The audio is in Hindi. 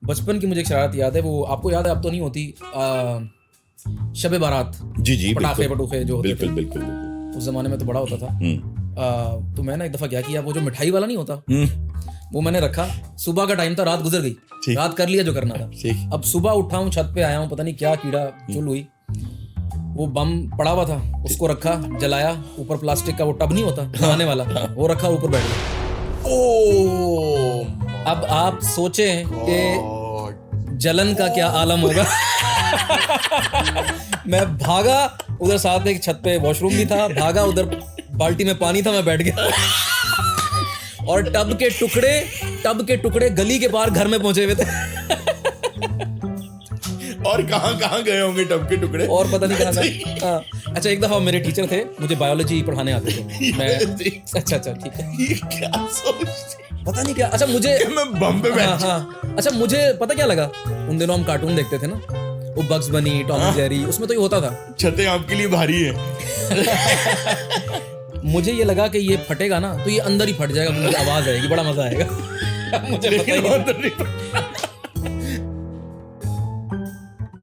बचपन की मुझे एक शरारत याद है, वो आपको याद है, अब तो नहीं होती, शबे बारात, जी पटाखे पटूखे जो होते थे, बिल्कुल। उस जमाने में तो बड़ा होता था। तो मैंने एक दफा क्या किया, वो जो मिठाई वाला नहीं होता, वो मैंने रखा। सुबह का टाइम था, रात गुजर गई, रात कर लिया जो करना था। अब सुबह उठा हूँ, छत पे आया हूँ, पता नहीं क्या कीड़ा चुल हुई, वो बम पड़ा हुआ था, उसको रखा, जलाया, ऊपर प्लास्टिक का वो टब नहीं होता नहाने वाला, वो रखा, ऊपर बैठ गया। अब आप सोचें कि जलन का क्या आलम होगा। मैं भागा उधर, साथ में एक छत पे वॉशरूम भी था, भागा उधर, बाल्टी में पानी था, मैं बैठ गया। और टब के टुकड़े गली के पार घर में पहुंचे हुए थे। और कहाँ गए होंगे टब के टुकड़े, और पता नहीं कहाँ। अच्छा, एक दफा मेरे टीचर थे, मुझे बायोलॉजी पढ़ाने आते थे। मैं अच्छा ठीक है, ये क्या सोचते, पता नहीं क्या। अच्छा मुझे मैं बम पे बैठ। अच्छा मुझे पता क्या लगा, उन दिनों हम कार्टून देखते थे ना, वो बग्स बनी, टॉम एंड जेरी, उसमें तो ये होता था। छतें आपके लिए भारी है। मुझे ये लगा कि ये फटेगा ना तो ये अंदर ही फट जाएगा, मुझे आवाज आएगी, बड़ा मजा आएगा। मुझे पता ही नहीं।